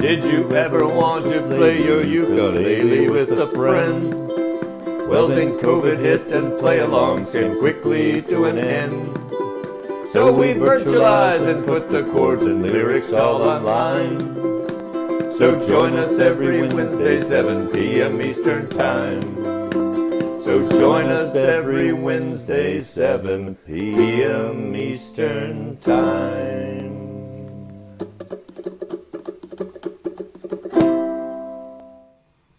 Did you ever want to play your ukulele with a friend? Well, then COVID hit and play alongs came quickly to an end. So we virtualized and put the chords and lyrics all online. So join us every Wednesday, 7 p.m. Eastern Time. So join us every Wednesday, 7 p.m. Eastern Time.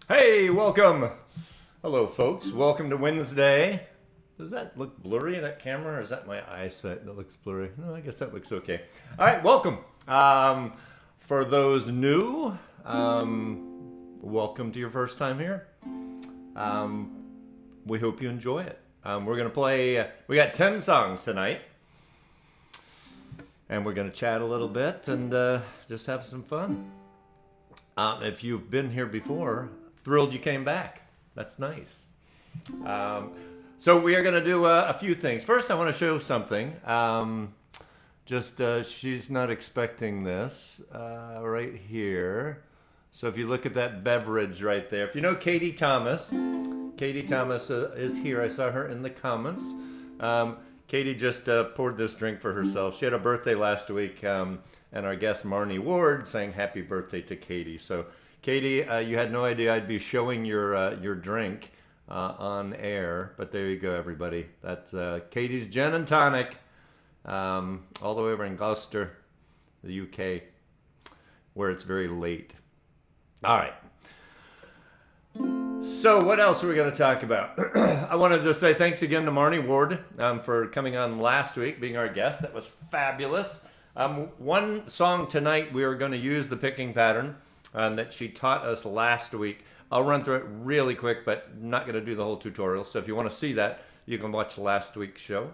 Hey, welcome. Hello, folks. Welcome to Wednesday. Does that look blurry, that camera, or is that my eyesight that looks blurry? No, I guess that looks okay. All right, welcome. For those new, welcome to your first time here. We hope you enjoy it. We're going to play, we got 10 songs tonight. And we're going to chat a little bit and just have some fun. If you've been here before, thrilled you came back. That's nice. So we are going to do a few things. First, I want to show something. She's not expecting this right here. So if you look at that beverage right there, if you know Katie Thomas is here. I saw her in the comments. Katie just poured this drink for herself. She had a birthday last week, and our guest Marnie Ward sang happy birthday to Katie. So Katie, you had no idea I'd be showing your drink on air, but there you go, everybody. That's Katie's Gin and Tonic, all the way over in Gloucester, the UK, where it's very late. All right. So what else are we going to talk about? I wanted to say thanks again to Marnie Ward for coming on last week, being our guest. That was fabulous. One song tonight, we are going to use the picking pattern that she taught us last week. I'll run through it really quick, but not going to do the whole tutorial. So if you want to see that, you can watch last week's show.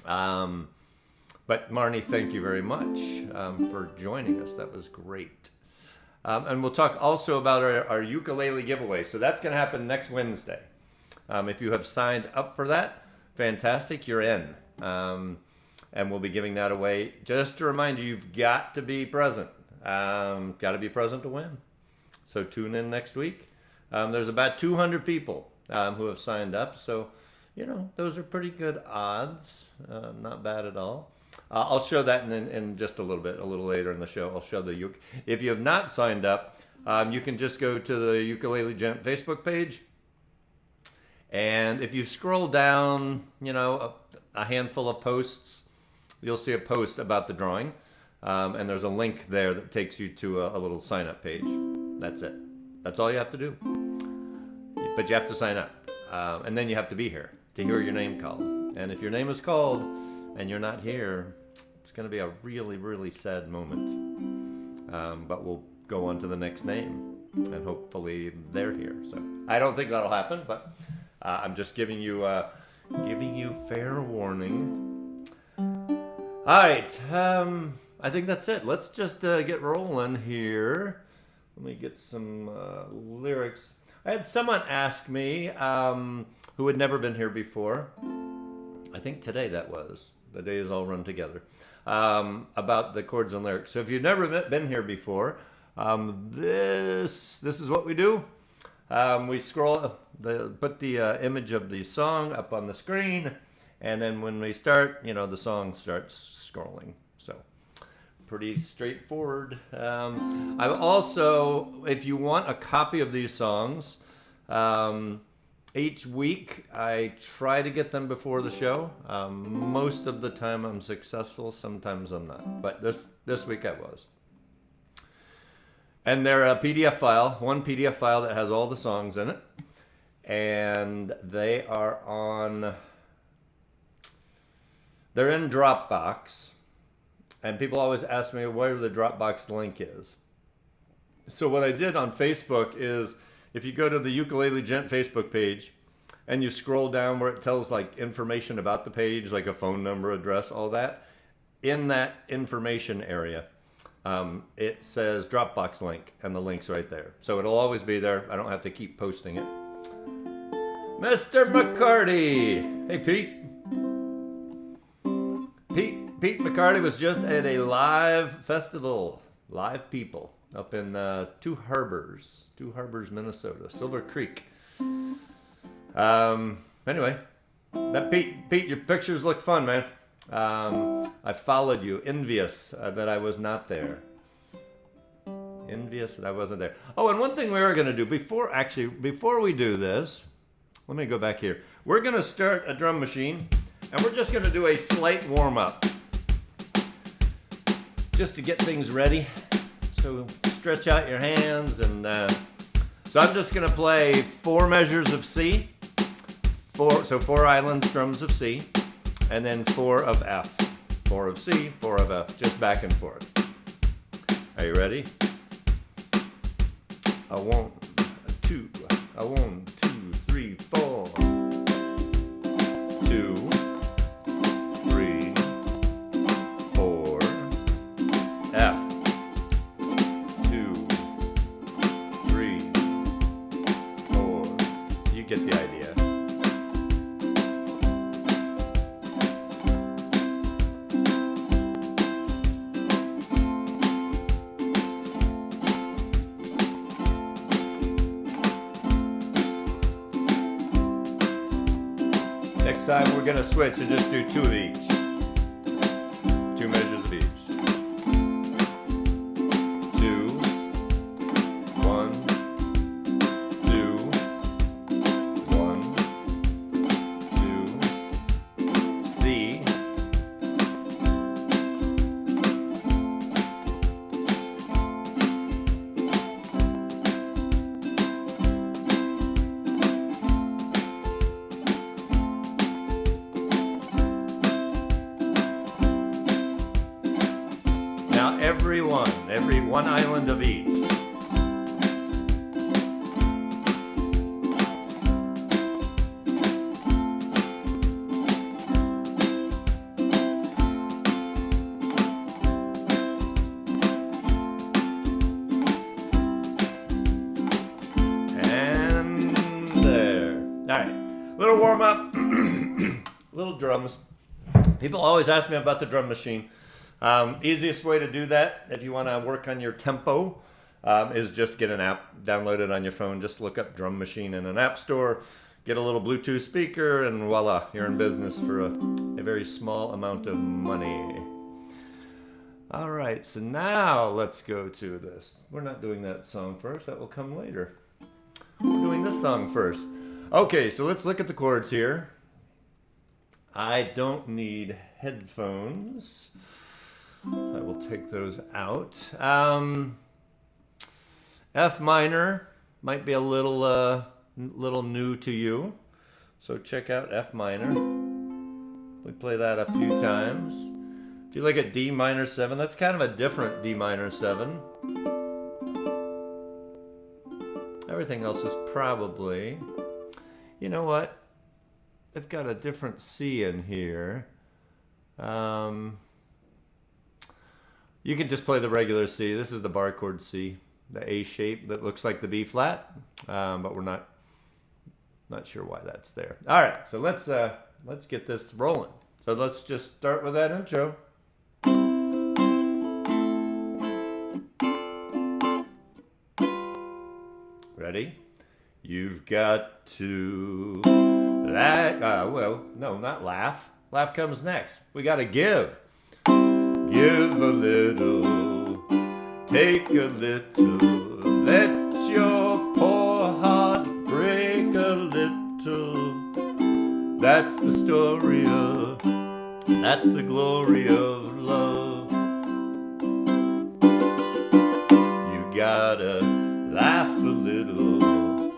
But Marnie, thank you very much for joining us. That was great. And we'll talk also about our ukulele giveaway. So that's going to happen next Wednesday. If you have signed up for that, fantastic, you're in. And we'll be giving that away. Just to remind you, you've got to be present. Got to be present to win. So tune in next week. There's about 200 people who have signed up. So, those are pretty good odds. Not bad at all. I'll show that in just a little bit, a little later in the show. I'll show the if you have not signed up, you can just go to the Ukulele Gent Facebook page. And if you scroll down, a handful of posts, you'll see a post about the drawing. And there's a link there that takes you to a little sign up page. That's it. That's all you have to do. But you have to sign up. And then you have to be here to hear your name called. And if your name is called and you're not here, it's going to be a really, really sad moment. But we'll go on to the next name. And hopefully they're here. So I don't think that'll happen. But I'm just giving you fair warning. All right. I think that's it. Let's just get rolling here. Let me get some lyrics. I had someone ask me who had never been here before. I think today that was. The days all run together. About the chords and lyrics. So if you've never been here before, this is what we do. We put the image of the song up on the screen, and then when we start, the song starts scrolling. So pretty straightforward. I also, if you want a copy of these songs, each week I try to get them before the show. Most of the time I'm successful, sometimes I'm not. But this week I was. And they're a PDF file, one PDF file that has all the songs in it. And they're in Dropbox. And people always ask me where the Dropbox link is. So what I did on Facebook is, if you go to the Ukulele Gent Facebook page and you scroll down where it tells like information about the page, like a phone number, address, all that, in that information area, it says Dropbox link, and the link's right there. So it'll always be there. I don't have to keep posting it. Mr. McCarty. Hey, Pete. Pete McCarty was just at a live festival. Live people. up in Two Harbors, Minnesota, Silver Creek. Anyway, that Pete, your pictures look fun, man. I followed you, envious that I was not there. Envious that I wasn't there. Oh, and one thing we were going to do before we do this, let me go back here. We're going to start a drum machine, and we're just going to do a slight warm-up, just to get things ready. So stretch out your hands, and so I'm just going to play 4 measures of C, 4 island strums of C, and then 4 of F. 4 of C, 4 of F, just back and forth. Are you ready? A 1, a 2, a 1, 2, 3, 4. 2, 3, 4, F. 2, 3, 4. You get the idea. Next time we're going to switch and just do 2 of each. 2 measures of each. 2, 1, 2, 1, 2, C. Every one island of each. And there. All right, little warm up, little drums. People always ask me about the drum machine. Easiest way to do that, if you want to work on your tempo, is just get an app, download it on your phone. Just look up drum machine in an app store, get a little Bluetooth speaker, and voila, you're in business for a very small amount of money. All right, so now let's go to this. We're not doing that song first, that will come later. We're doing this song first. Okay, so let's look at the chords here. I don't need headphones, so I will take those out. F minor might be a little new to you, so check out F minor. We play that a few times. If you look at D minor 7, that's kind of a different D minor 7. Everything else is probably, you know what? I've got a different C in here. You can just play the regular C. This is the bar chord C, the A shape that looks like the B flat, but we're not sure why that's there. All right, so let's get this rolling. So let's just start with that intro. Ready? You've got to laugh. Well, no, not laugh. Laugh comes next. We got to give. Give a little, take a little, let your poor heart break a little. That's the story of, that's the glory of love. You gotta laugh a little,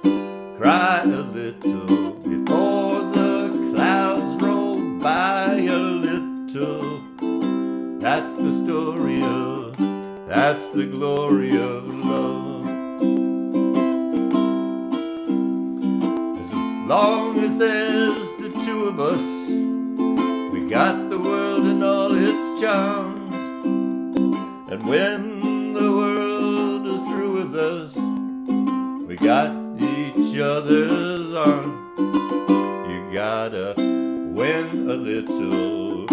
cry a little, before the clouds roll by a little. That's the story of, that's the glory of love. As long as there's the two of us, we got the world and all its charms. And when the world is through with us, we got each other's arms. You gotta win a little,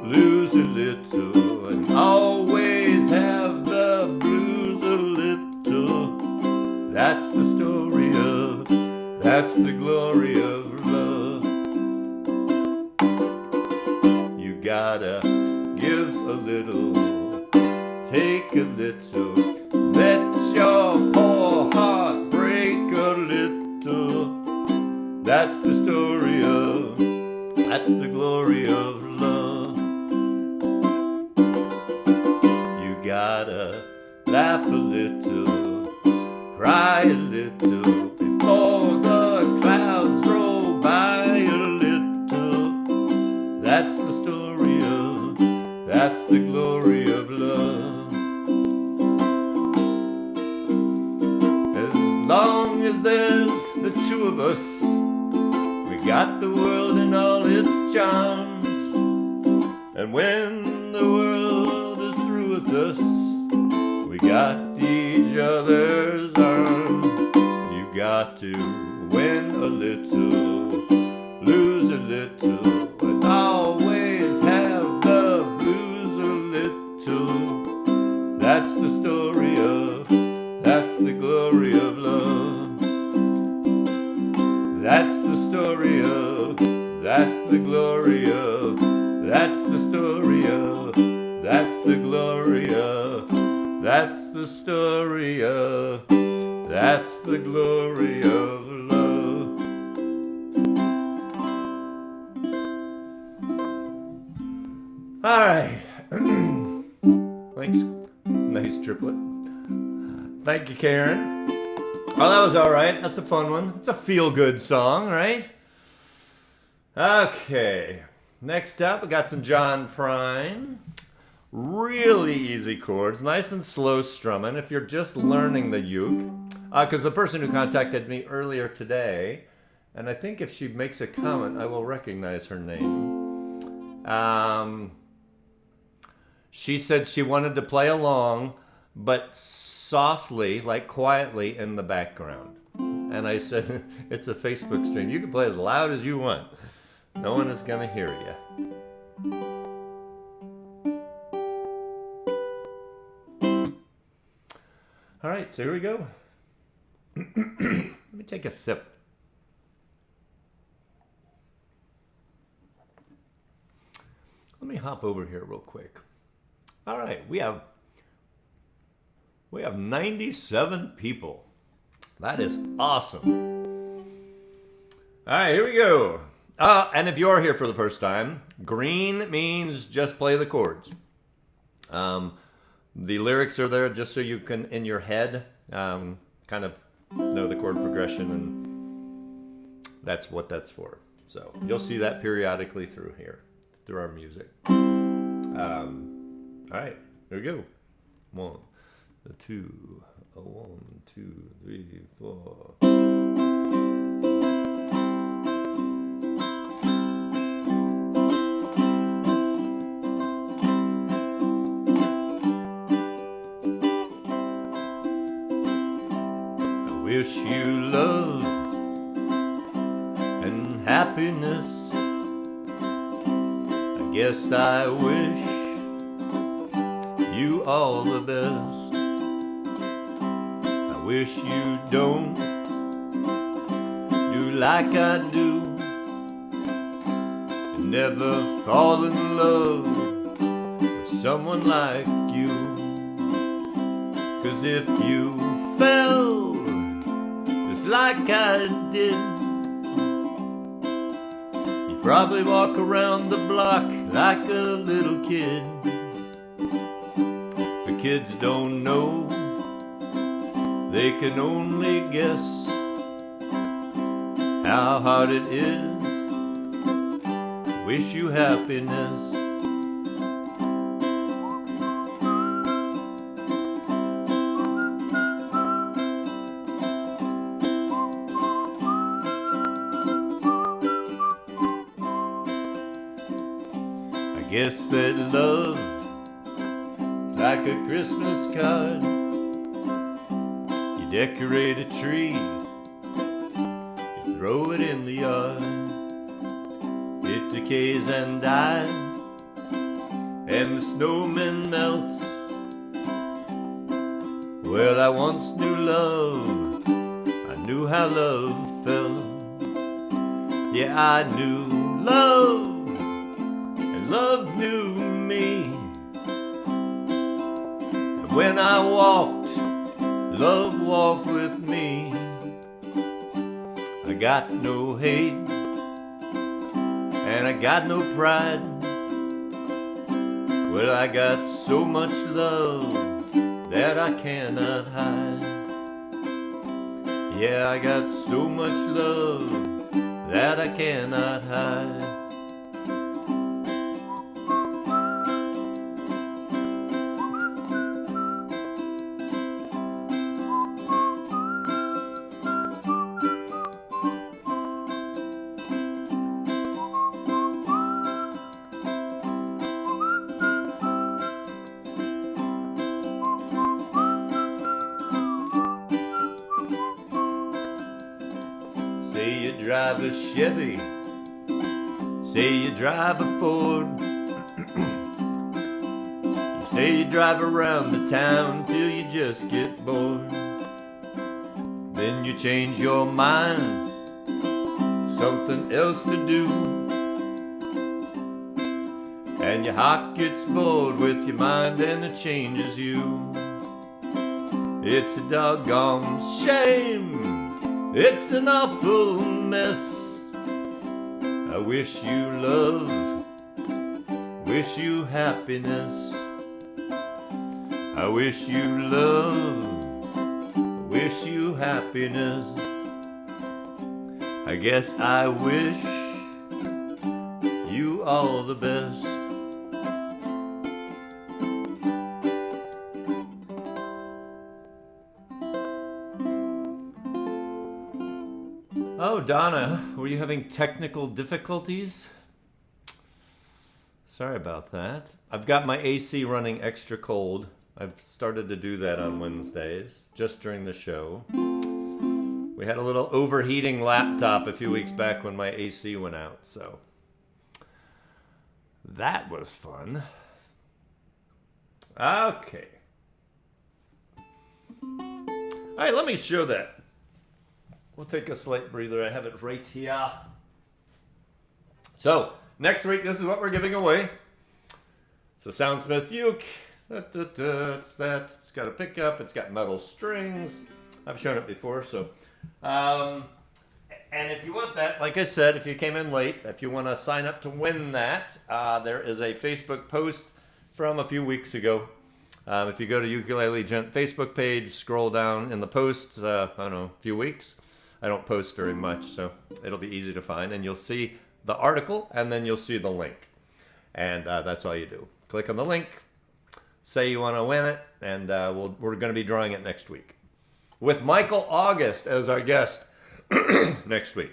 lose a little, and always have the blues a little. the glory of love. You gotta give a little, take a little, let your poor heart break a little. That's the story of, that's the glory of love. You gotta laugh a little, cry a little, before the clouds roll by a little. That's the story of, that's the glory of love. As long as there's the two of us, we got the world and all its charms. And when the world is through with us, we got each other's arms. You got to win a little, lose a little, and always have the blues a little. That's the story of, that's the glory of love. That's the story of, that's the glory of, that's the story of, that's the glory of, that's the story of, that's the glory of love. All right. Thanks. Nice triplet. Thank you, Karen. Oh, that was all right. That's a fun one. It's a feel-good song, right? Okay. Next up, we got some John Prine. Really easy chords, nice and slow strumming if you're just learning the uke. Because the person who contacted me earlier today, and I think if she makes a comment, I will recognize her name. She said she wanted to play along, but softly, like quietly in the background. And I said, it's a Facebook stream. You can play as loud as you want. No one is going to hear you. All right, so here we go. Let me take a sip. Let me hop over here real quick. All right, we have 97 people. That is awesome. All right, here we go. And if you're here for the first time, green means just play the chords. The lyrics are there just so you can, in your head, kind of know the chord progression, and that's what that's for. So you'll see that periodically through here, through our music. All right, here we go. 1, 2, 1, 2, 3, 4. Wish you love and happiness. I guess I wish you all the best. I wish you don't do like I do and never fall in love with someone like you. 'Cause if you fell just like I did, you'd probably walk around the block like a little kid. The kids don't know, they can only guess how hard it is to wish you happiness. Guess that love is like a Christmas card. You decorate a tree, you throw it in the yard. It decays and dies, and the snowman melts. Well, I once knew love, I knew how love felt. Yeah, I knew love, and love knew me. And when I walked, love walked with me. I got no hate, and I got no pride. Well, I got so much love that I cannot hide. Yeah, I got so much love that I cannot hide. Say you drive a Chevy, say you drive a Ford. You say you drive around the town till you just get bored. Then you change your mind, something else to do. And your heart gets bored with your mind and it changes you. It's a doggone shame. It's an awful mess. I wish you love, wish you happiness. I wish you love, wish you happiness. I guess I wish you all the best. Oh, Donna, were you having technical difficulties? Sorry about that. I've got my AC running extra cold. I've started to do that on Wednesdays, just during the show. We had a little overheating laptop a few weeks back when my AC went out, so that was fun. Okay. All right, let me show that. We'll take a slight breather. I have it right here. So, next week, this is what we're giving away. It's a Soundsmith uke. It's that. It's got a pickup. It's got metal strings. I've shown it before, so. And if you want that, like I said, if you came in late, if you want to sign up to win that, there is a Facebook post from a few weeks ago. If you go to Ukulele Gent Facebook page, scroll down in the posts, I don't know, a few weeks. I don't post very much, so it'll be easy to find. And you'll see the article, and then you'll see the link. And that's all you do. Click on the link, say you want to win it, and we're going to be drawing it next week. With Michael August as our guest next week.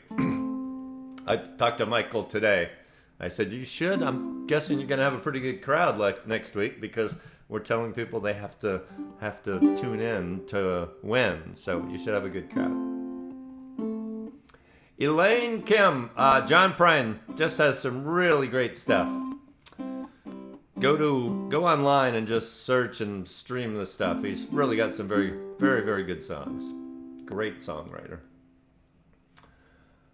I talked to Michael today. I said, you should. I'm guessing you're going to have a pretty good crowd like next week because we're telling people they have to tune in to win. So you should have a good crowd. Elaine Kim, John Prine just has some really great stuff. Go online and just search and stream the stuff. He's really got some very, very, very good songs. Great songwriter.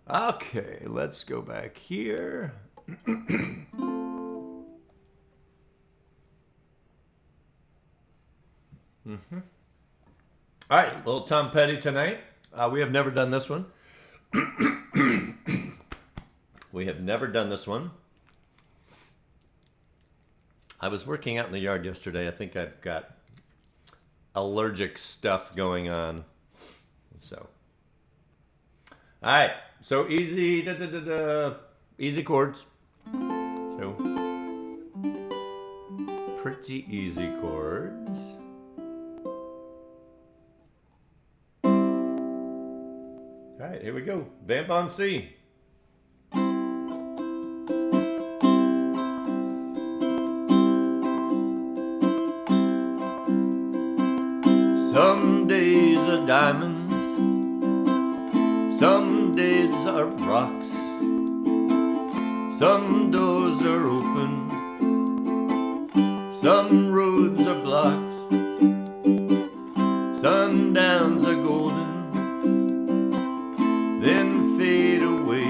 Okay, let's go back here. All right, little Tom Petty tonight. We have never done this one. We have never done this one. I was working out in the yard yesterday. I think I've got allergic stuff going on. So, all right. So easy, easy chords. So pretty easy chords. All right, here we go. Vamp on C. Some days are diamonds, some days are rocks, some doors are open, some roads are blocked, sundowns are golden, then fade away.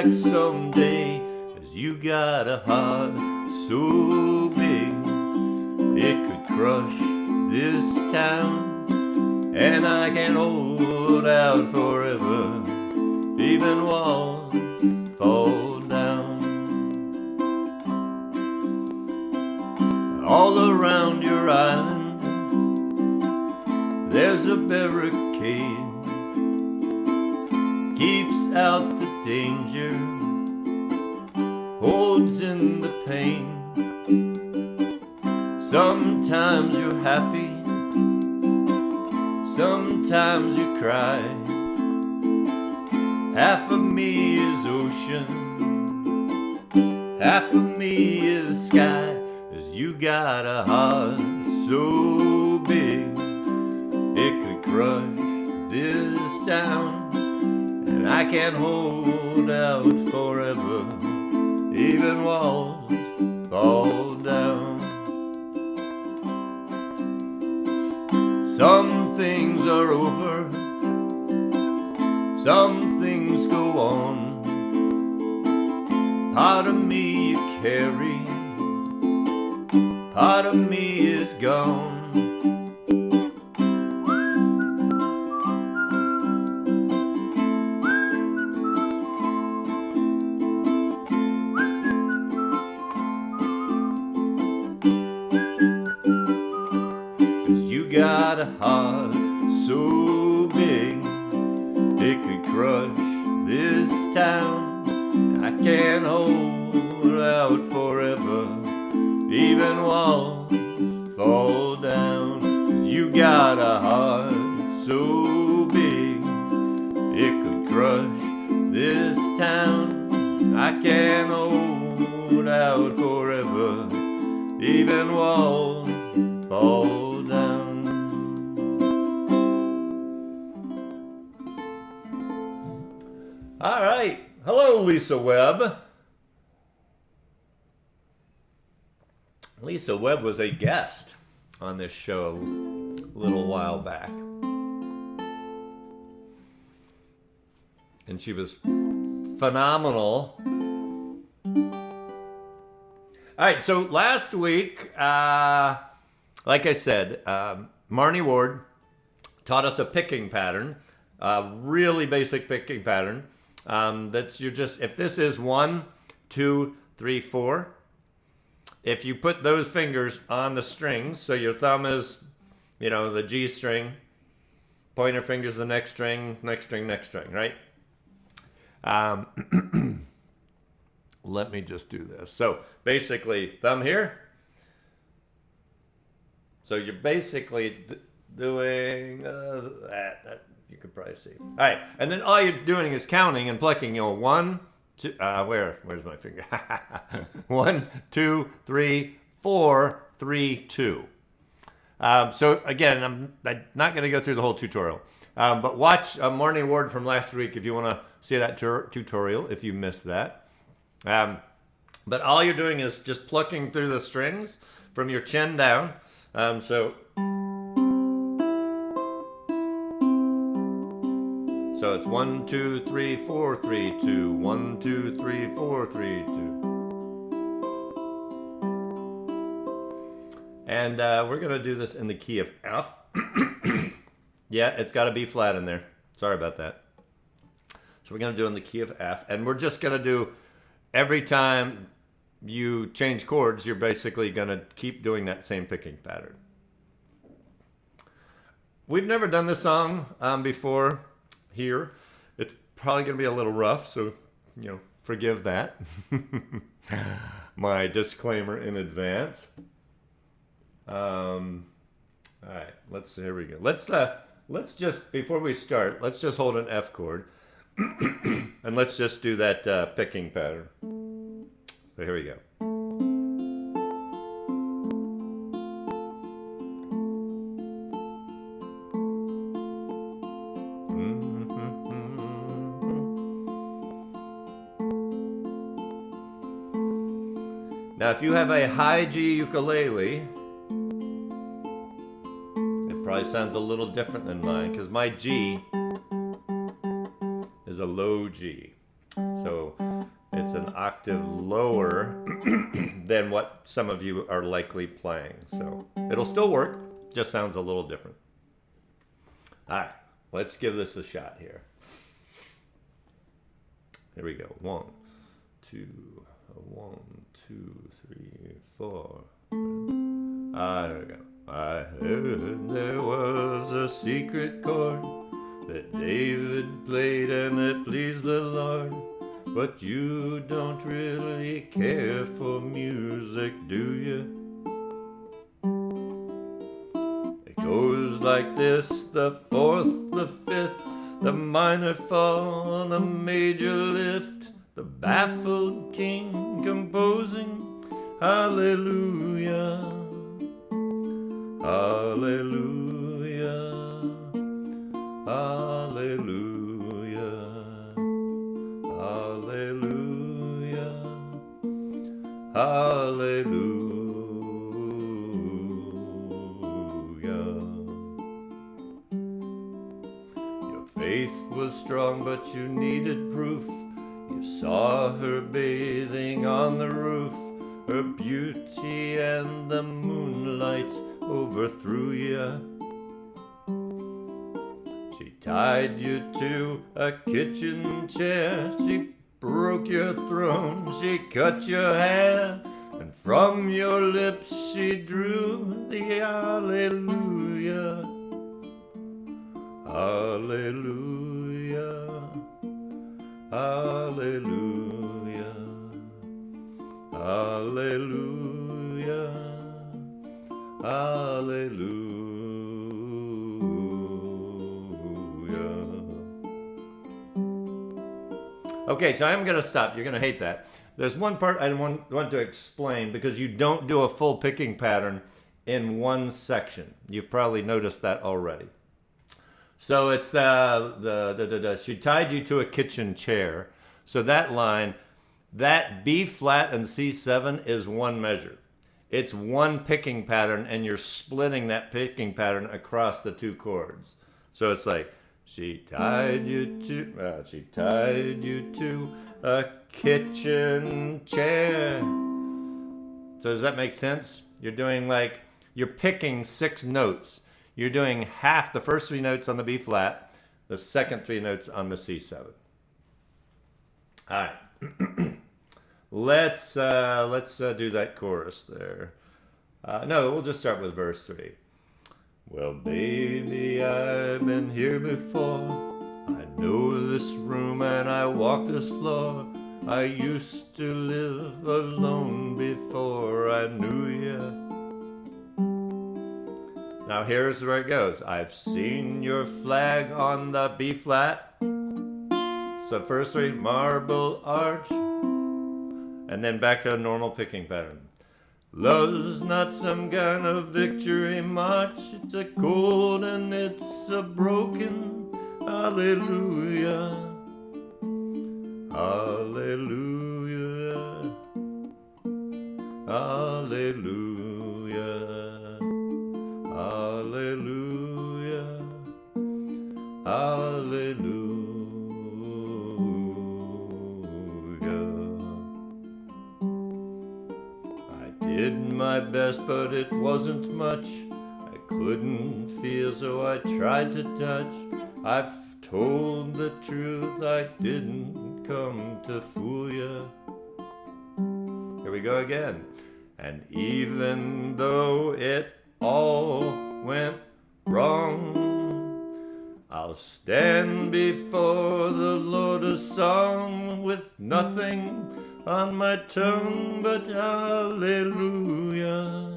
back someday, 'cause you got a heart so big it could crush this town, and I can hold out forever, even walls fall down. All around your island there's a barricade, keeps out the danger, holds in the pain. Sometimes you're happy, sometimes you cry. Half of me is ocean, half of me is sky, 'cause you got a heart so big it could crush this town, and I can't hold out forever, even walls fall down. Some things are over, some things go on. Part of me you carry, part of me is gone. 'Cause you got a heart so big it could crush this town. I can't hold out forever, even walls fall down. 'Cause you got a heart so big it could crush this town. I can't hold out forever, even walls fall down. All right. Hello, Lisa Webb. Lisa Webb was a guest on this show a little while back. And she was phenomenal. All right, so last week, like I said, Marnie Ward taught us a picking pattern, a really basic picking pattern. That's you're just, if this is 1, 2, 3, 4, if you put those fingers on the strings, so your thumb is, the G string, pointer finger's the next string, next string, next string, right? Let me just do this. So basically, thumb here. So you're basically doing that. You could probably see. All right, and then all you're doing is counting and plucking. 1, 2. Where's my finger? 1, 2, 3, 4, 3, 2. So again, I'm not going to go through the whole tutorial, but watch Marnie Ward from last week if you want to see that tutorial. If you missed that. But all you're doing is just plucking through the strings from your chin down. So it's 1, 2, 3, 4, 3, 2. 1, 2, 3, 4, 3, 2. And we're going to do this in the key of F. Yeah, it's got to be flat in there. Sorry about that. So we're going to do it in the key of F. And we're just going to do, every time you change chords, you're basically going to keep doing that same picking pattern. We've never done this song before here. It's probably going to be a little rough, so, forgive that. My disclaimer in advance. All right, here we go. Let's just, before we start, let's just hold an F chord. And let's just do that picking pattern. So here we go. Now, if you have a high G ukulele, it probably sounds a little different than mine, because my G is a low G. So it's an octave lower than what some of you are likely playing. So it'll still work, just sounds a little different. All right, let's give this a shot here. Here we go. 1, 2, 1, 2, 3, 4. There we go. I heard there was a secret chord that David played and it pleased the Lord. But you don't really care for music, do you? It goes like this: the fourth, the fifth, the minor fall, the major lift, the baffled king composing hallelujah, hallelujah, hallelujah, hallelujah, hallelujah. Your faith was strong, but you needed proof. You saw her bathing on the roof. Her beauty and the moonlight overthrew you. She tied you to a kitchen chair. She broke your throne. She cut your hair. And from your lips she drew the hallelujah. Hallelujah. Hallelujah. Hallelujah. Hallelujah. Okay, so I'm going to stop. You're going to hate that. There's one part I want to explain, because you don't do a full picking pattern in one section. You've probably noticed that already. So it's she tied you to a kitchen chair. So that line, that B flat and C7 is one measure. It's one picking pattern, and you're splitting that picking pattern across the two chords. So it's like, she tied you to a kitchen chair. So does that make sense? You're doing like, you're picking 6 notes. You're doing half the first 3 notes on the B flat, the second 3 notes on the C7. All right. Let's do that chorus there. No, we'll just start with verse 3. Well, baby, I've been here before. I know this room and I walk this floor. I used to live alone before I knew you. Now here's where it goes. I've seen your flag on the B flat. So first 3, marble arch. And then back to a normal picking pattern. Love's not some kind of victory march. It's a cold and it's a broken hallelujah. Hallelujah. Hallelujah. Hallelujah. Hallelujah. Did my best, but it wasn't much. I couldn't feel, so I tried to touch. I've told the truth, I didn't come to fool ya. Here we go again. And even though it all went wrong, I'll stand before the Lord a song with nothing on my tongue but hallelujah,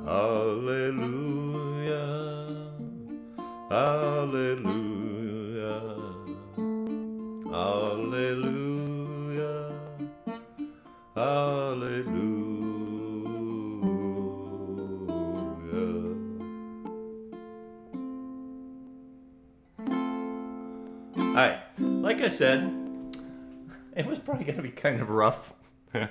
hallelujah, hallelujah, hallelujah, hallelujah. All right, like I said, it was probably going to be kind of rough. But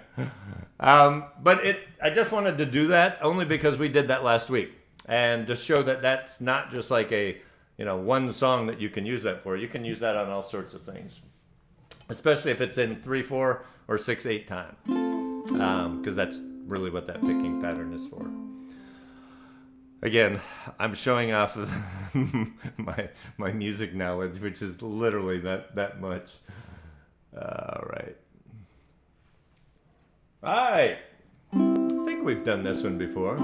I just wanted to do that only because we did that last week. And to show that that's not just like a, one song that you can use that for. You can use that on all sorts of things. especially if it's in 3/4 or 6/8 time, because that's really what that picking pattern is for. Again, I'm showing off of my music knowledge, which is literally that much. All right. I think we've done this one before.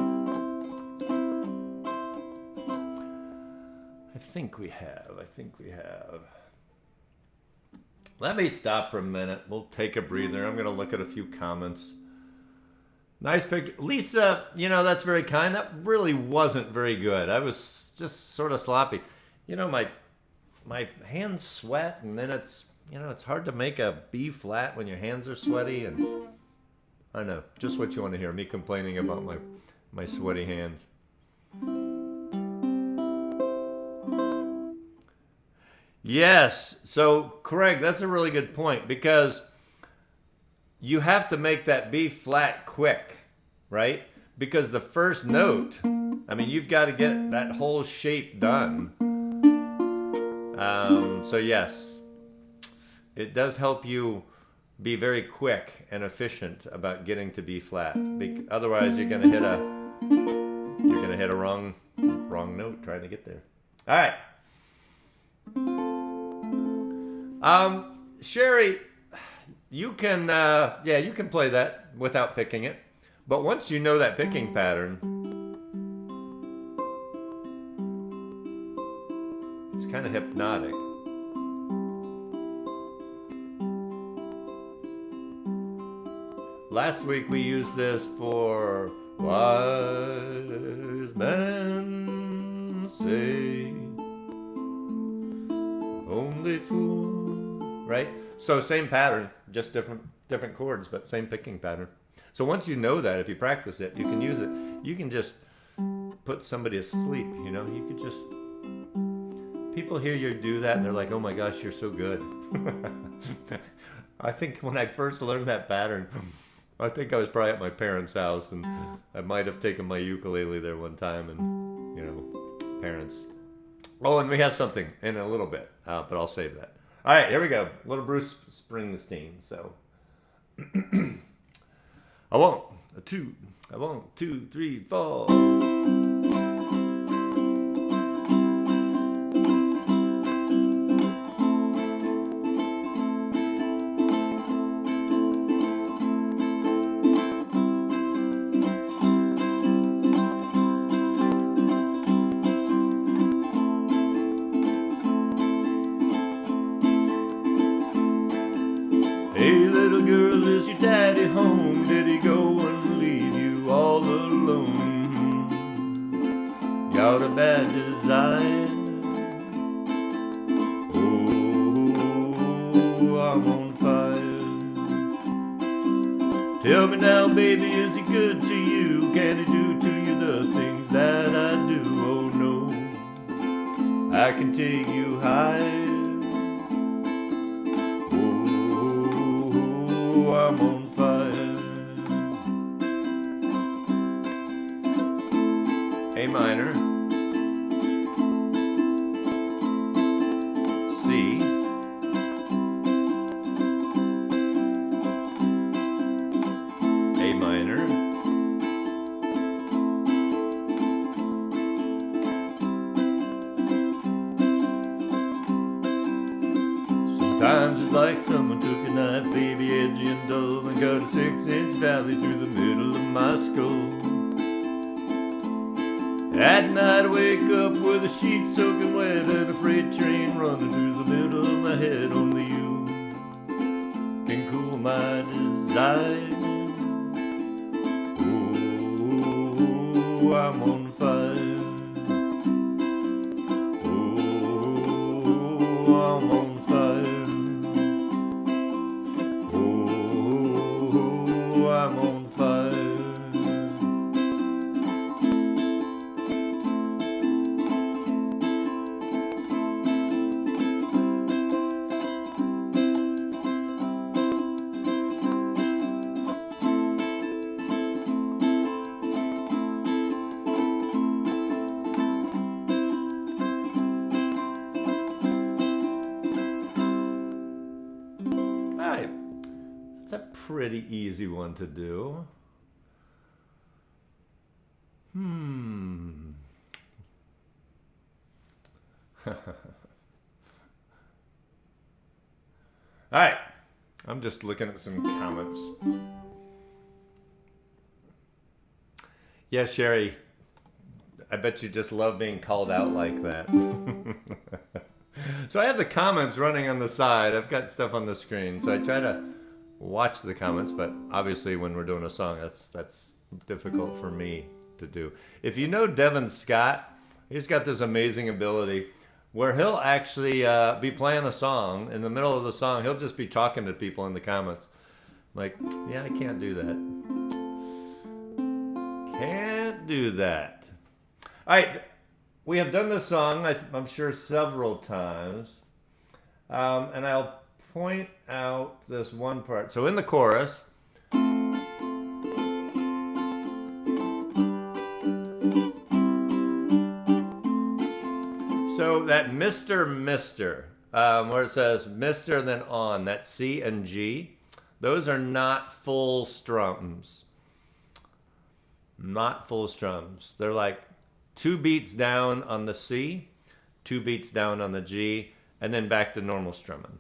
I think we have. Let me stop for a minute. We'll take a breather. I'm going to look at a few comments. Nice pick. Lisa, that's very kind. That really wasn't very good. I was just sort of sloppy. My hands sweat, and then it's hard to make a B flat when your hands are sweaty, and I don't know, just what you want to hear, me complaining about my sweaty hands. Yes, so Craig, that's a really good point, because you have to make that B flat quick, right? Because the first note, you've got to get that whole shape done. So yes, it does help you be very quick and efficient about getting to B flat. Otherwise, you're gonna hit a wrong note trying to get there. All right. Sherry, you can play that without picking it, but once you know that picking pattern, it's kind of hypnotic. Last week we used this for wise men say only fool. Right? So same pattern, just different chords, but same picking pattern. So once you know that, if you practice it, you can use it. You can just put somebody asleep, You could just... People hear you do that, and they're like, oh my gosh, you're so good. I think when I first learned that pattern, I think I was probably at my parents' house, and I might have taken my ukulele there one time, and, parents. Oh, and we have something in a little bit, but I'll save that. All right, here we go. Little Bruce Springsteen. So, I want 2, 3, 4. Home, did he go and leave you all alone? Got a bad design. Oh, I'm on fire. Tell me now, baby, is he good to you? Can he do to you the things that I do? Oh no, I can take you high. Oh, I'm on A minor, C, A minor, sometimes it's like someone took a knife, baby, edgy and dull, and cut a 6-inch valley through the middle of my skull. At night I wake up with a sheet soaking wet and a freight train running through the middle of my head. Only you can cool my desire. Oh, I'm on fire. Oh, I'm on fire. Oh, I'm on fire. That's a pretty easy one to do. All right. I'm just looking at some comments. Yeah, Sherry. I bet you just love being called out like that. So I have the comments running on the side. I've got stuff on the screen. So I try to watch the comments, but obviously when we're doing a song, that's difficult for me to do. If you know Devin Scott, he's got this amazing ability where he'll actually be playing a song. In the middle of the song, he'll just be talking to people in the comments. Like, yeah, I can't do that. Can't do that. All right, we have done this song, I'm sure, several times. And I'll point out this one part. So in the chorus, so that Mr., where it says Mr. and then on, that C and G, those are not full strums. Not full strums. They're like 2 beats down on the C, 2 beats down on the G, and then back to normal strumming.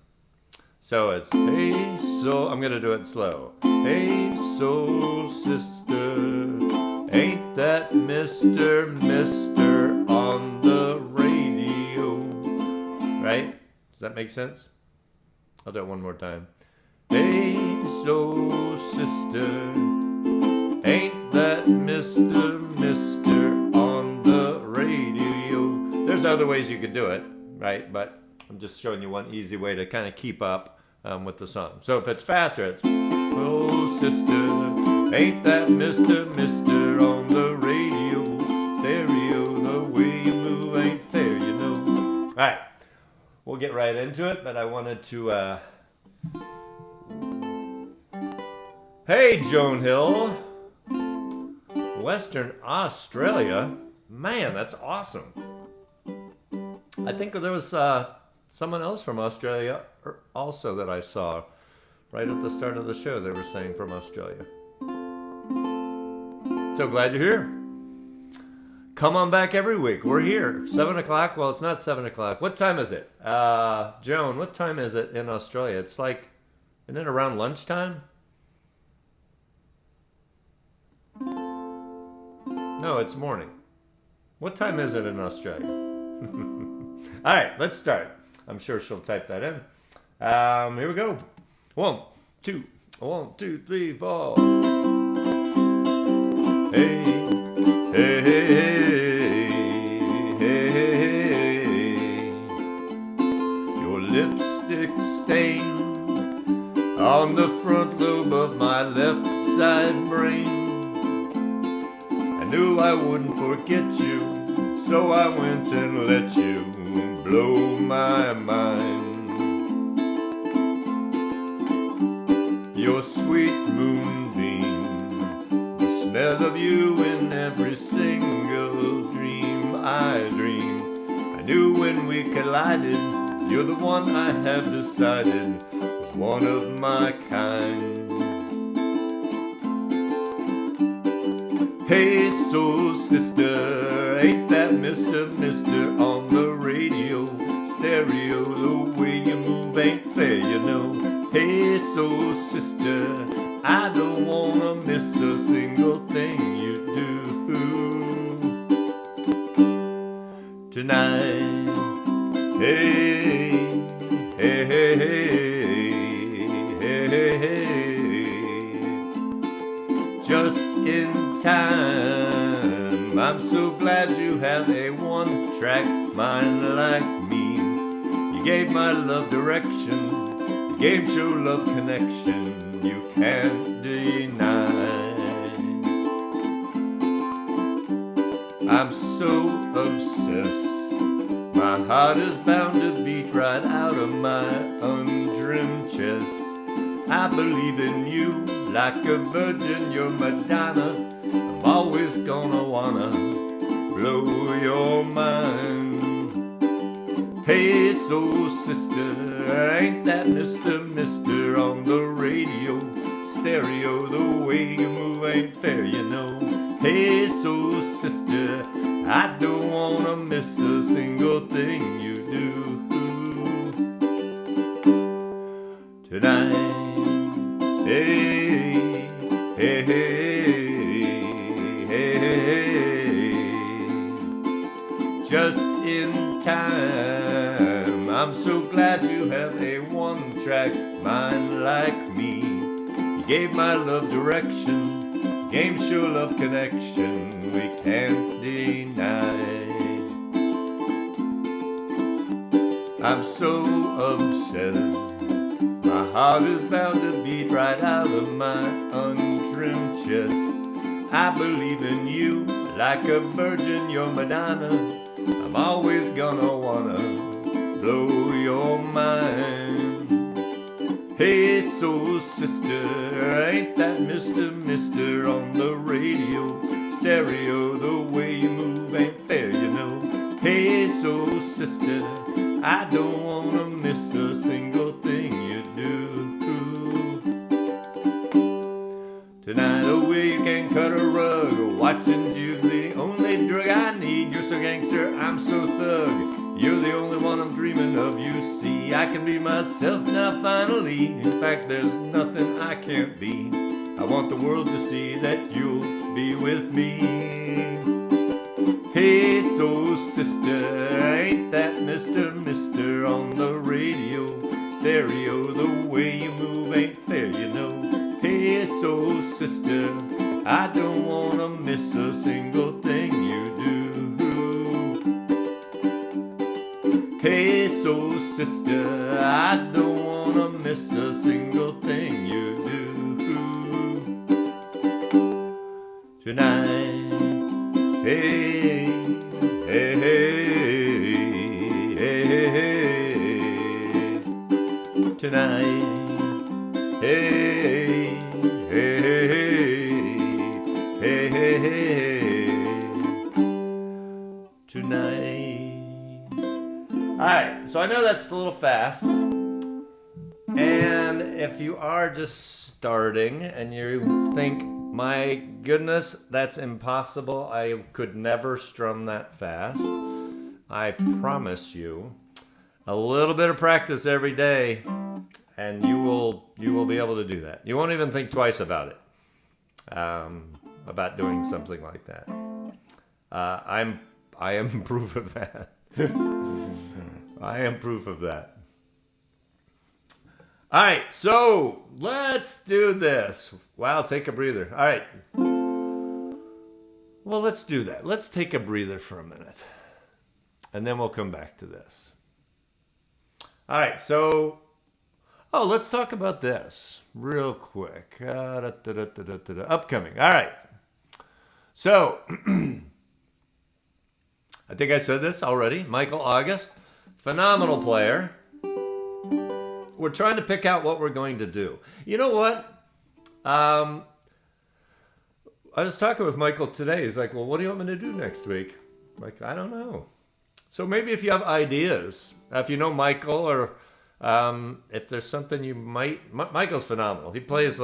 So it's, hey, so, I'm going to do it slow. Hey, soul sister, ain't that Mr. on the radio? Right? Does that make sense? I'll do it one more time. Hey, soul sister, ain't that Mr. on the radio? There's other ways you could do it, right? But I'm just showing you one easy way to kind of keep up with the song. So if it's faster, it's, oh sister, ain't that Mr. on the radio? Stereo, the way you move ain't fair, you know. All right, we'll get right into it, but I wanted to, hey, Joan Hill, Western Australia. Man, that's awesome. I think there was someone else from Australia also that I saw right at the start of the show. They were saying from Australia. So glad you're here. Come on back every week. We're here. 7 o'clock. Well, it's not 7 o'clock. What time is it? Joan, what time is it in Australia? It's like, isn't it around lunchtime? No, it's morning. What time is it in Australia? All right, let's start. I'm sure she'll type that in. Here we go. 1, 2, 1, 2, 3, 4. Hey, hey, hey, hey, hey, hey. Your lipstick stain on the front lobe of my left side brain. I knew I wouldn't forget you, so I went and let you blow my mind. Your sweet moonbeam, the smell of you in every single dream I dream. I knew when we collided, you're the one I have decided was one of my kind. Hey, soul sister, ain't that Mr. on the radio? Stereo, the way you move ain't fair, you know. Hey, soul sister, I don't wanna miss a single thing you do tonight. Hey, hey, hey, hey, hey, hey. Just in time, I'm so glad you have a one-track mind like me. You gave my love direction, the game show love connection, you can't deny. I'm so obsessed, my heart is bound to beat right out of my undrimmed chest. I believe in you like a virgin, you're Madonna. I'm always gonna wanna blow your mind. Hey, soul sister, ain't that Mr. on the radio? stereo, the way you move ain't fair, you know. Hey, so sister, I don't wanna miss a single thing you do tonight. Hey, hey, hey, hey, hey. Just in time. I'm so glad you have a one-track mind like me. You gave my love direction, game show love connection, we can't deny. I'm so obsessed, my heart is bound to beat right out of my untrimmed chest. I believe in you like a virgin, you're Madonna. I'm always gonna wanna blow your mind. Hey, soul sister, ain't that Mr. on the radio? Stereo, the way you move ain't fair, you know. Hey, soul sister, I don't wanna miss a single thing you do tonight. The way you can cut a rug, watching you the only drug I need. You're so gangster, I'm so thug. You're the only one I'm dreaming of, you see. I can be myself now finally. In fact, there's nothing I can't be. I want the world to see that you'll be with me. Hey, soul sister, ain't that Mr. on the radio? Stereo, the way you move ain't fair, you know. Hey, soul sister, I don't wanna miss a single thing you do. Hey, soul sister, I don't wanna miss a single thing you do tonight. Hey, hey, hey, hey, hey, tonight. Hey, hey, hey, hey, hey, tonight. All right, so I know that's a little fast. And if you are just starting and you think, my goodness, that's impossible, I could never strum that fast, I promise you, a little bit of practice every day, and you will be able to do that. You won't even think twice about it, about doing something like that. I am proof of that. I am proof of that. All right, so let's do this. Wow, take a breather. All right. Well, let's do that. Let's take a breather for a minute, and then we'll come back to this. All right, so, let's talk about this real quick. Upcoming. All right. So, I think I said this already. Michael August, phenomenal player. We're trying to pick out what we're going to do. You know what? I was talking with Michael today. He's like, well, what do you want me to do next week? I'm like, I don't know. So maybe if you have ideas, if you know Michael, or if there's something you might... Michael's phenomenal. He plays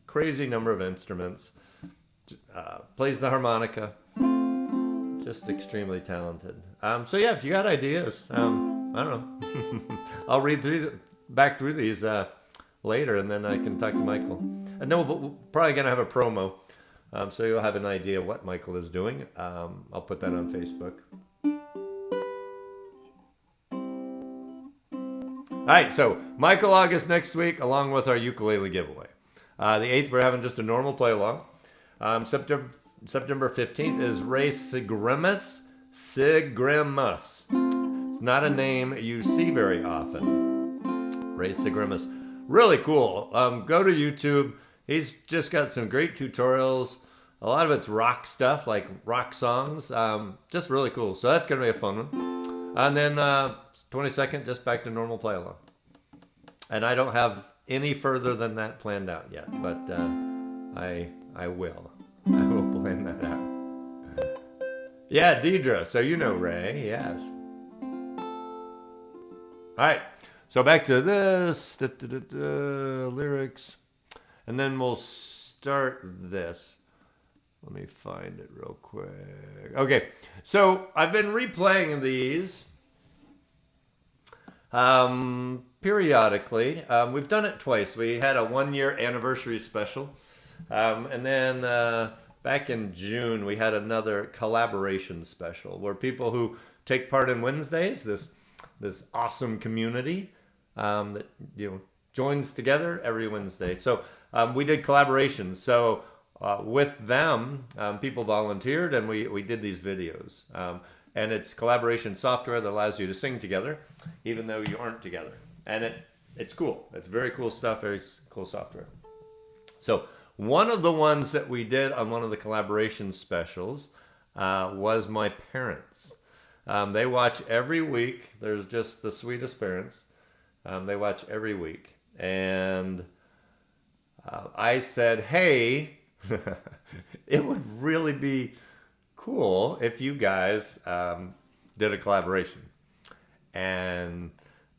crazy number of instruments. Plays the harmonica. Just extremely talented. So yeah, if you got ideas, I don't know. I'll read back through these later, and then I can talk to Michael. And then we're probably going to have a promo, so you'll have an idea what Michael is doing. I'll put that on Facebook. All right, so Michael August next week, along with our ukulele giveaway. The 8th, we're having just a normal play-along. September 15th is Ray Sigrimus. It's not a name you see very often. Ray Sigrimus. Really cool. Go to YouTube. He's just got some great tutorials. A lot of it's rock stuff, like rock songs. Just really cool. So that's going to be a fun one. And then 22nd, just back to normal play along. And I don't have any further than that planned out yet, but I will. I will plan that out. Yeah, Deidre. So you know Ray, yes. All right. So back to this. Lyrics. and then we'll start this. Let me find it real quick. Okay, so I've been replaying these periodically. We've done it twice. We had a 1-year anniversary special, and then back in June we had another collaboration special where people who take part in Wednesdays, this awesome community that joins together every Wednesday. So we did collaborations. So with them, people volunteered, and we did these videos. And it's collaboration software that allows you to sing together, even though you aren't together. And it's cool. It's very cool stuff, very cool software. So one of the ones that we did on one of the collaboration specials was my parents. They watch every week. There's just the sweetest parents. They watch every week. And I said, hey, it would really be cool if you guys did a collaboration. And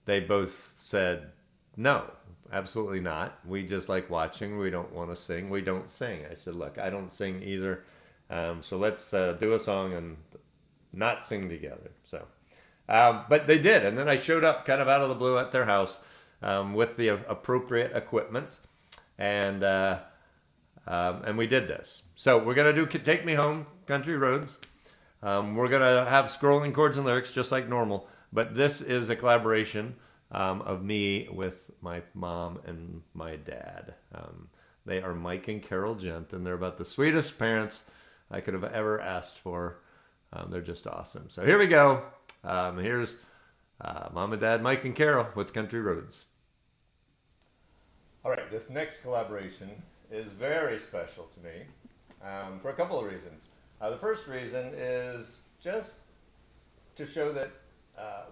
they both said, no, absolutely not. We just like watching. We don't want to sing. We don't sing. I said, look, I don't sing either. So let's do a song and not sing together. So, but they did. And then I showed up kind of out of the blue at their house with the appropriate equipment. And we did this. So we're going to do Take Me Home, Country Roads. We're going to have scrolling chords and lyrics just like normal. But this is a collaboration of me with my mom and my dad. They are Mike and Carol Gent, and they're about the sweetest parents I could have ever asked for. They're just awesome. So here we go. Here's Mom and Dad, Mike and Carol with Country Roads. All right, this next collaboration is very special to me for a couple of reasons. The first reason is just to show that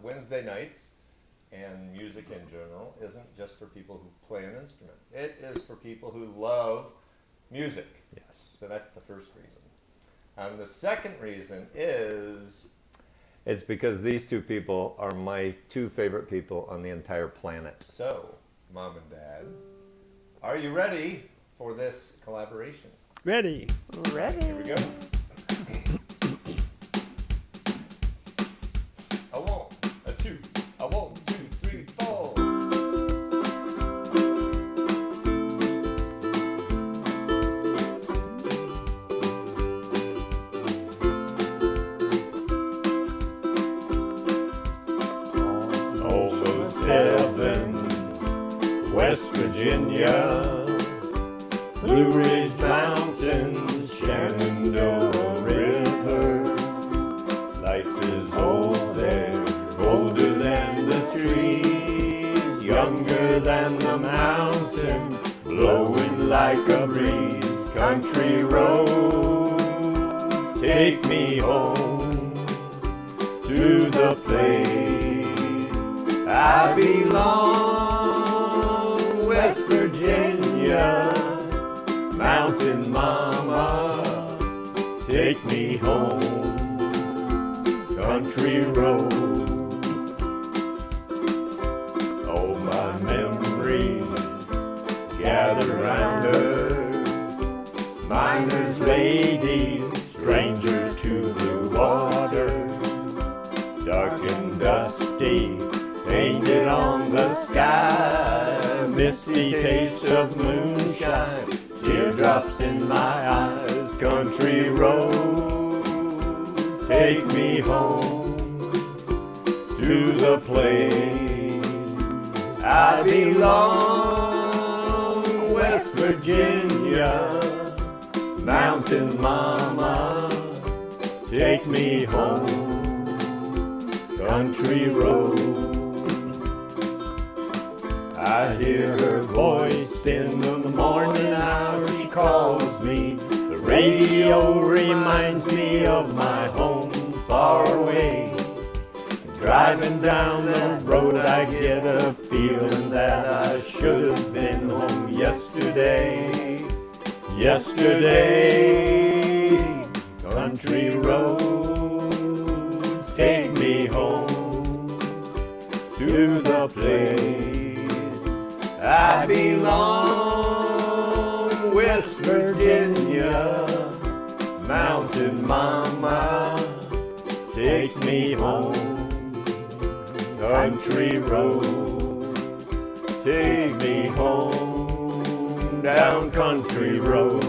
Wednesday nights and music in general isn't just for people who play an instrument. It is for people who love music. Yes. So that's the first reason. The second reason is it's because these two people are my two favorite people on the entire planet. So, Mom and Dad, are you ready for this collaboration? Ready. Ready. Here we go. A 1, a 2, a 1, 2, 3, 4. Almost heaven, West Virginia, Blue Ridge Mountains, Shenandoah River. Life is old there, older than the trees, younger than the mountain, blowing like a breeze. Country road, take me home to the place I belong. West Virginia, Mountain Mama, take me home. Country road. Oh, my memories gather round her. Miner's lady, stranger to the water. Dark and dusty, painted on the sky. Misty taste of moonshine, teardrops in my eyes. Country road, take me home to the place I belong. West Virginia, Mountain Mama, take me home. Country road. I hear her voice in the morning hour. She calls me. The radio reminds me of my home far away. Driving down that road, I get a feeling that I should have been home yesterday. Yesterday, country road, take me home to the place I belong. West Virginia, Mountain Mama, take me home. Country road, take me home. Down country road,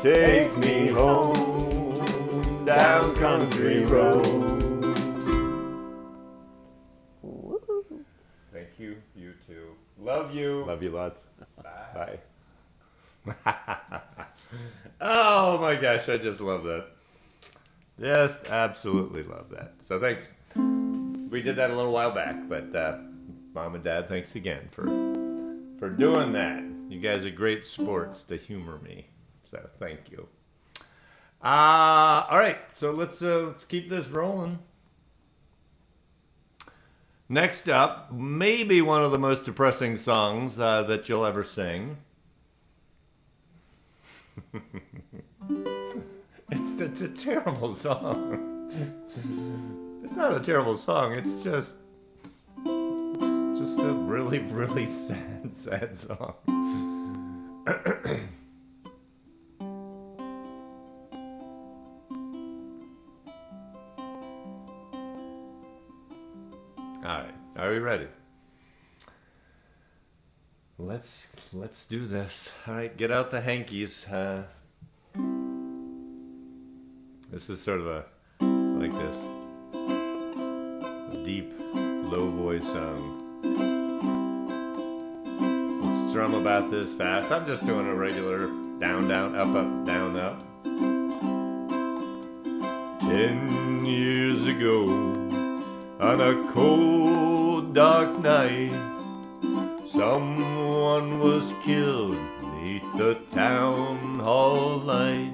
take me home. Down country road. Thank you, you too. Love you. Love you lots. Bye. Bye. Oh my gosh, I just love that. Just absolutely love that. So thanks. We did that a little while back, but Mom and Dad, thanks again for doing that. You guys are great sports to humor me. So thank you. All right, so let's keep this rolling. Next up, maybe one of the most depressing songs that you'll ever sing. It's a terrible song. It's not a terrible song. It's just a really, really sad song. All right, are we ready? Let's do this. All right, get out the hankies. This is sort of like this deep, low voice song. Let's strum about this fast. I'm just doing a regular down, down, up, up, down, up. 10 years ago, on a cold, dark night, someone was killed neath the town hall light.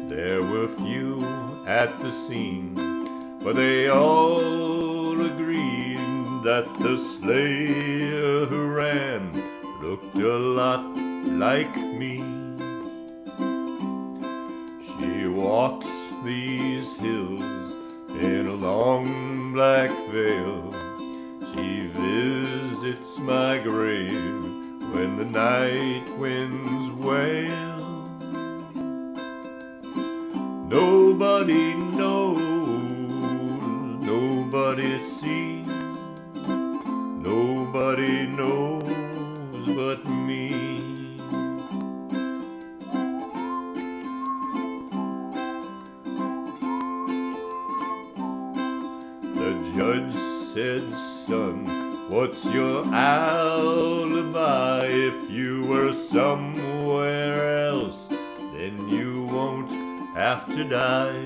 There were few at the scene, but they all agreed that the slayer who ran looked a lot like me. She walks these hills in a long black veil. She visits my grave when the night winds wail. Nobody knows, nobody sees, nobody knows but me. The judge said, son, what's your alibi? If you were somewhere else, then you won't have to die.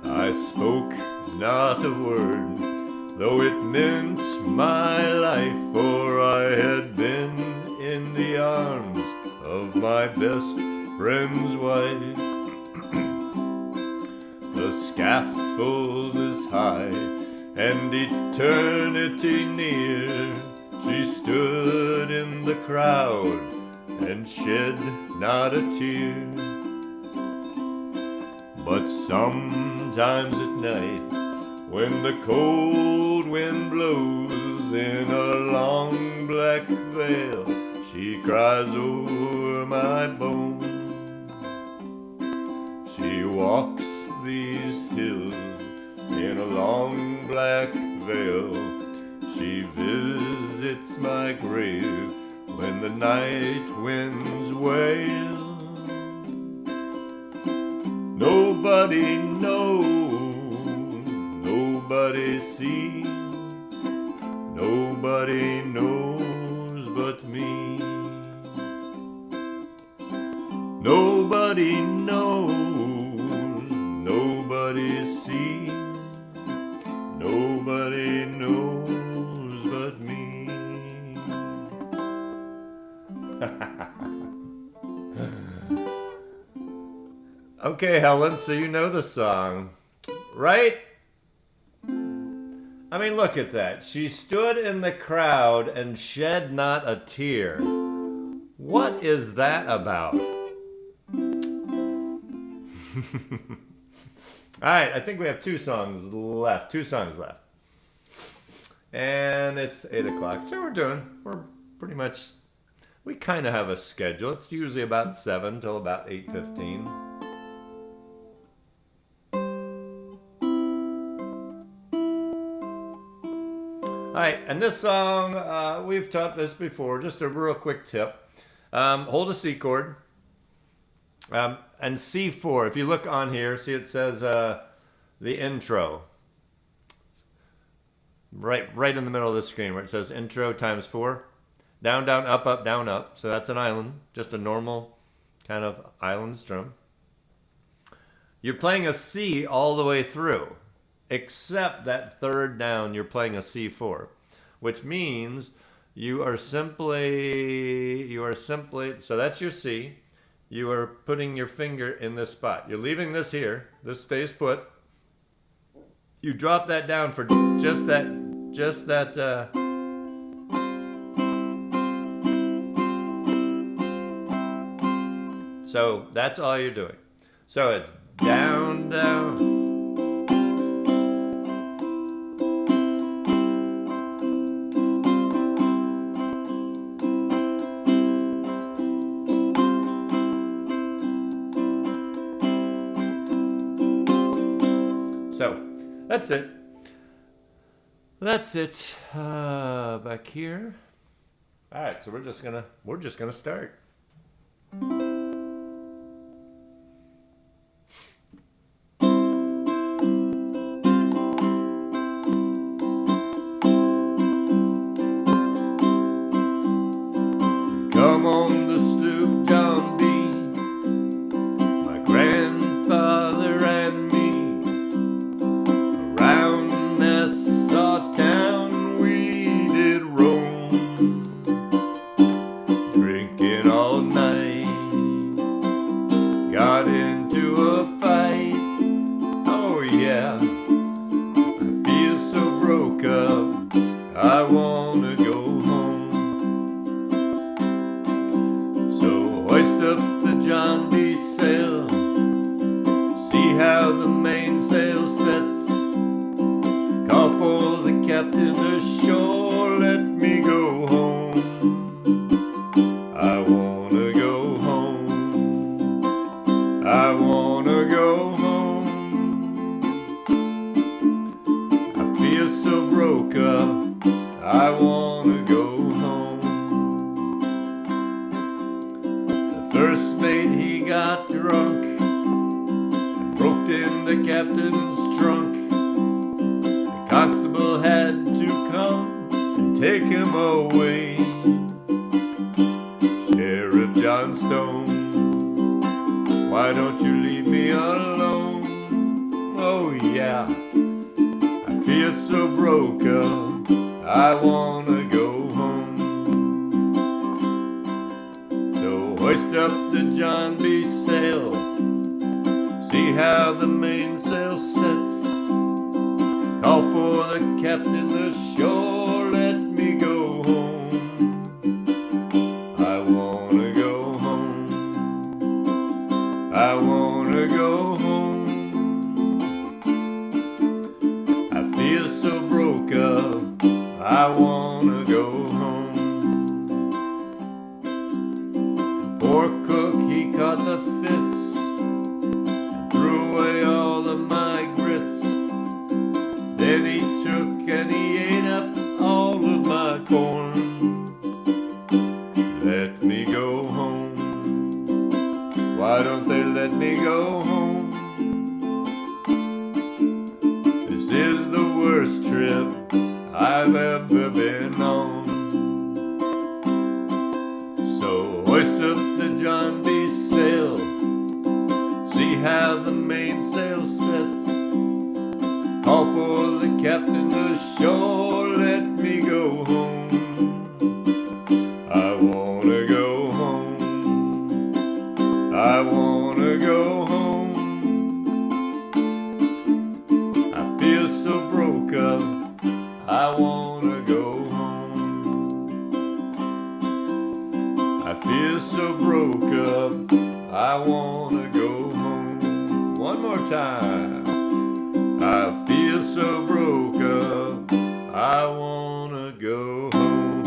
I spoke not a word, though it meant my life, for I had been in the arms of my best friend's wife. The scaffold is high and eternity near. She stood in the crowd and shed not a tear. But sometimes at night, when the cold wind blows in a long black veil, she cries over my bones. She walks these hills in a long black veil. She visits my grave when the night winds wail. Nobody knows, nobody sees, nobody knows but me. Nobody knows, nobody sees, nobody knows but me. Okay, Helen, so you know the song, right? I mean, look at that. She stood in the crowd and shed not a tear. What is that about? All right, I think we have two songs left. And it's 8 o'clock, so we're pretty much, we kind of have a schedule. It's usually about 7 till about 8:15. All right, and this song, we've taught this before, just a real quick tip. Hold a C chord, and C4. If you look on here, see it says the intro. Right in the middle of the screen where it says intro times 4. Down, down, up, up, down, up. So that's an island, just a normal kind of island strum. You're playing a C all the way through. Except that third down, you're playing a C4, which means you are simply, so that's your C. You are putting your finger in this spot. You're leaving this here. This stays put. You drop that down for just that. So that's all you're doing. So it's down, down. So that's it. That's it. Back here. All right, so we're just gonna start. Come on the sloop, John B. My grandfather and me. Around Nassau town we did roam, drinking all night. Got into a fight. Oh yeah, I feel so broke up. I wanna go home. Hoist up the John B. sail, see how the mainsail sets. Call for the captain ashore, let me go home. I wanna go home. I wanna go home. I feel so broke up, I wanna go home. First mate, he got drunk and broke in the captain's trunk. The constable had to come and take him away. Sheriff Johnstone, why don't you leave me alone? Oh yeah, I feel so broke up, I wanna go home. Hoist up the John B. sail, see how the mainsail sets. Call for the captain ashore, let me go home. I wanna go home. I wanna go home. I feel so broke up, I wanna go home. Poor cook, he caught the fits and threw away all of my grits. Then he took and he ate up all of my corn. Let me go home. Why don't they let me go home? This is the worst trip I've ever been on. So hoist up the John B. sail, see how the mainsail sets. Call for the captain ashore, let me go home. I wanna go home. I wanna go home. I feel so broke up, I wanna go home. I feel so broke up, I wanna go home. One more time. I feel so broke up, I wanna go home.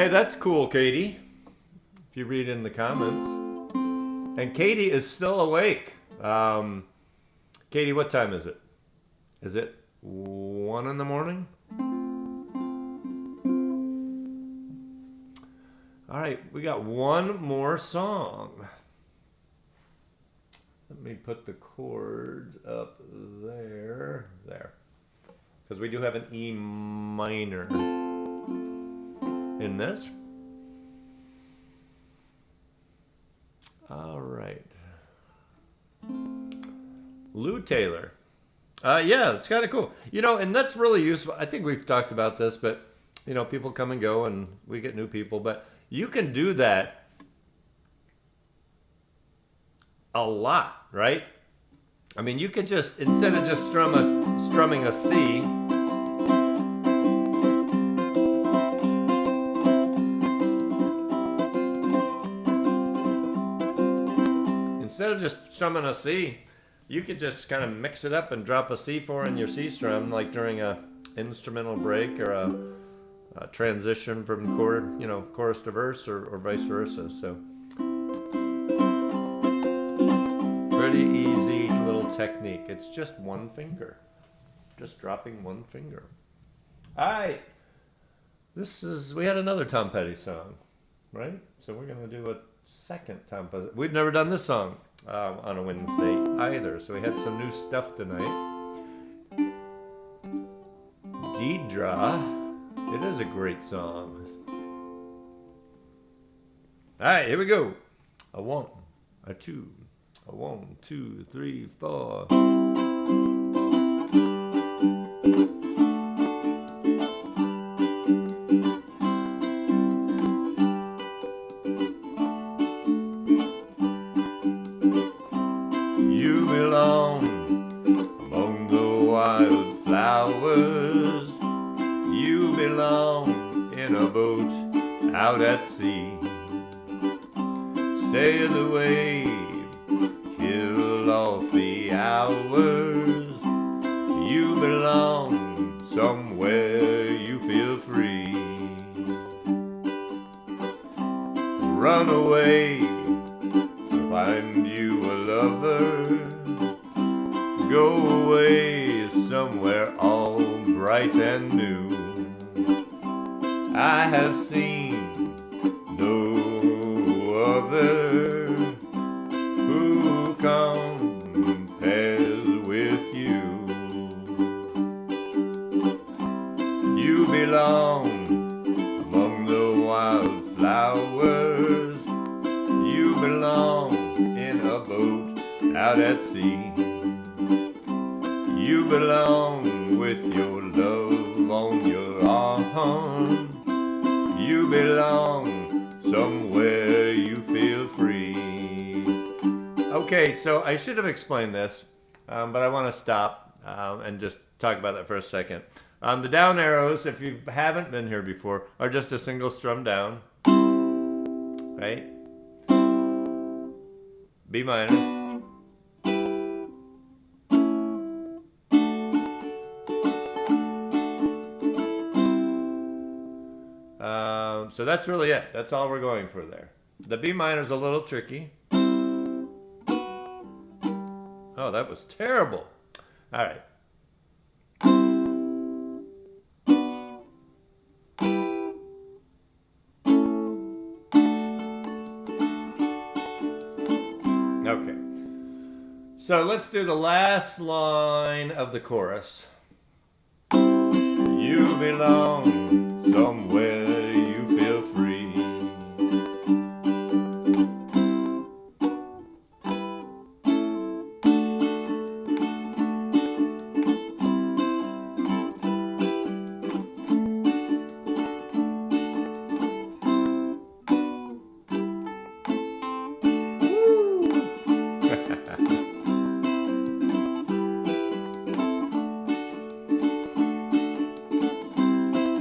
Hey, that's cool, Katie. If you read in the comments. And Katie is still awake. Katie, what time is it? Is it 1 in the morning? All right, we got one more song. Let me put the chords up there. There. Because we do have an E minor in this. All right. Lou Taylor. Yeah, it's kind of cool. You know, and that's really useful. I think we've talked about this, but, you know, people come and go and we get new people. But you can do that a lot, right? I mean, you could just, instead of just strumming a C, instead of just strumming a C, you could just kind of mix it up and drop a C4 in your C strum, like during a instrumental break or a transition from chorus to verse or vice versa. So pretty easy little technique. It's just one finger, just dropping one finger. All right, we had another Tom Petty song, right? So we're gonna do a second Tom Petty. We've never done this song on a Wednesday either, so we had some new stuff tonight. Deidre. It is a great song. All right, here we go. A 1, a 2, a 1, 2, 3, 4. You belong among the wildflowers. You belong in a boat out at sea. Sail away, kill off the hours. You belong somewhere you feel free. Run away, find you a lover. Go away somewhere all bright and new. I have seen no other who compares with you. You belong among the wildflowers. You belong in a boat out at sea. You belong with your love on your arm. You belong somewhere you feel free. Okay, so I should have explained this, but I want to stop and just talk about that for a second. The down arrows, if you haven't been here before, are just a single strum down, right? B minor. So that's really it. That's all we're going for there. The B minor is a little tricky. Oh, that was terrible. All right. Okay. So let's do the last line of the chorus. You belong somewhere you feel free.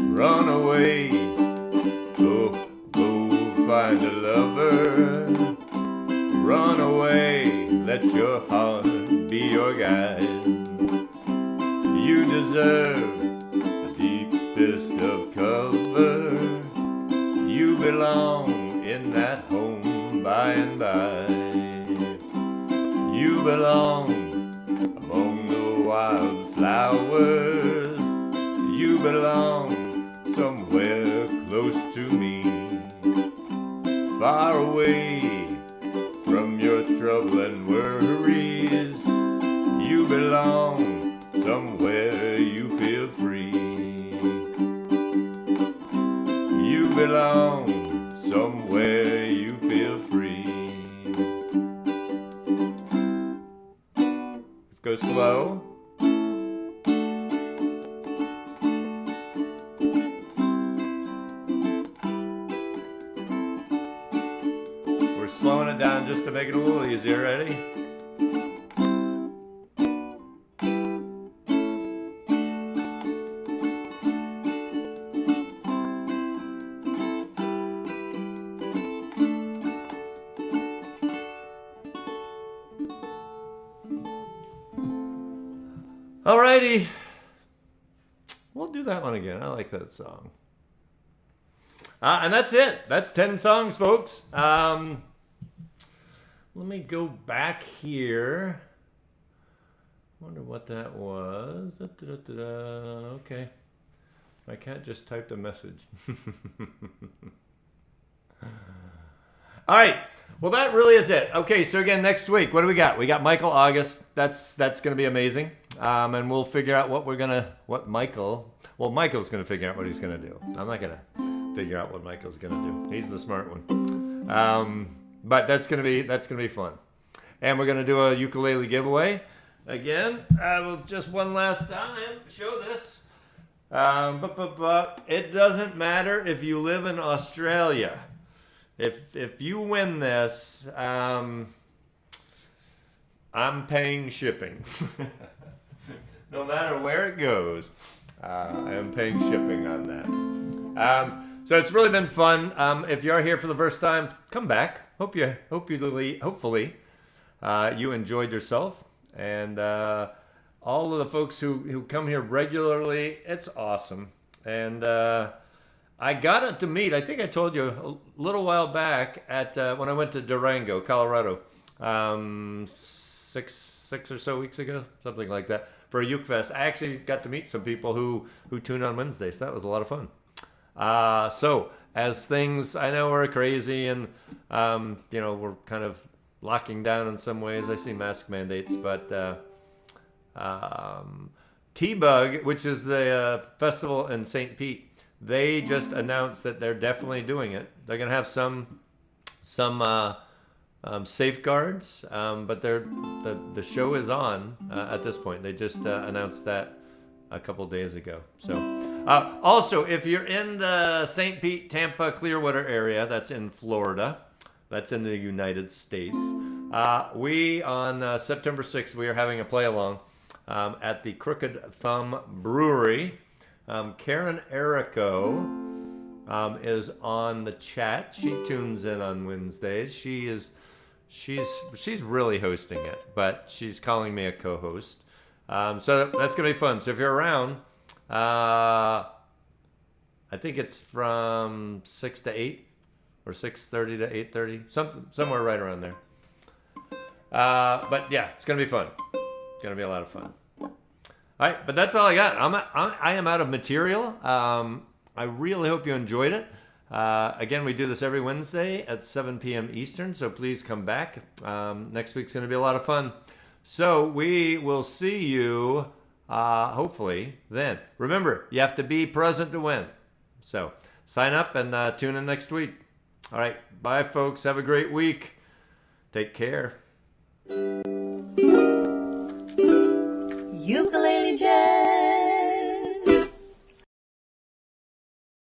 Run away, go find a lover. Run away, let your heart be your guide. You deserve the deepest of cover. You belong among the wildflowers. You belong somewhere close to me, far away from your trouble and worries. You belong somewhere you feel free. You belong somewhere you feel free. Let's go slow. We're slowing it down just to make it a little easier. Ready? Alrighty, we'll do that one again. I like that song. And that's it. That's 10 songs, folks. Let me go back here. Wonder what that was. Okay. My cat just typed a message. All right. Well, that really is it. Okay, so again, next week, what do we got? We got Michael August. That's going to be amazing. And we'll figure out Michael's going to figure out what he's going to do. I'm not going to figure out what Michael's going to do. He's the smart one. But that's going to be fun. And we're going to do a ukulele giveaway. Again, I will just one last time show this. But it doesn't matter if you live in Australia. If you win this, I'm paying shipping. No matter where it goes, I am paying shipping on that. So it's really been fun. If you are here for the first time, come back. Hopefully, you enjoyed yourself, and all of the folks who come here regularly, it's awesome. And I got to meet, I think I told you a little while back at when I went to Durango, Colorado, 6 or so weeks ago, something like that, for a Uke Fest. I actually got to meet some people who tune on Wednesdays. So that was a lot of fun. So as things I know are crazy and we're kind of locking down in some ways. I see mask mandates, but T-Bug, which is the festival in St. Pete, they just announced that they're definitely doing it. They're gonna have some safeguards, but the show is on at this point. They just announced that a couple days ago. So also, if you're in the St. Pete, Tampa, Clearwater area, that's in Florida, that's in the United States, we on September 6th, we are having a play along at the Crooked Thumb Brewery. Karen Erico is on the chat. She tunes in on Wednesdays. She's really hosting it, but she's calling me a co-host. So that's gonna be fun. So if you're around, I think it's from 6 to 8 or 6:30 to 8:30, somewhere right around there. But yeah, it's gonna be fun. It's gonna be a lot of fun. All right, but that's all I got. I am out of material. I really hope you enjoyed it. Again, we do this every Wednesday at 7 p.m. Eastern, so please come back. Next week's going to be a lot of fun. So we will see you, hopefully, then. Remember, you have to be present to win. So sign up and tune in next week. All right, bye, folks. Have a great week. Take care. Ukulele Gent.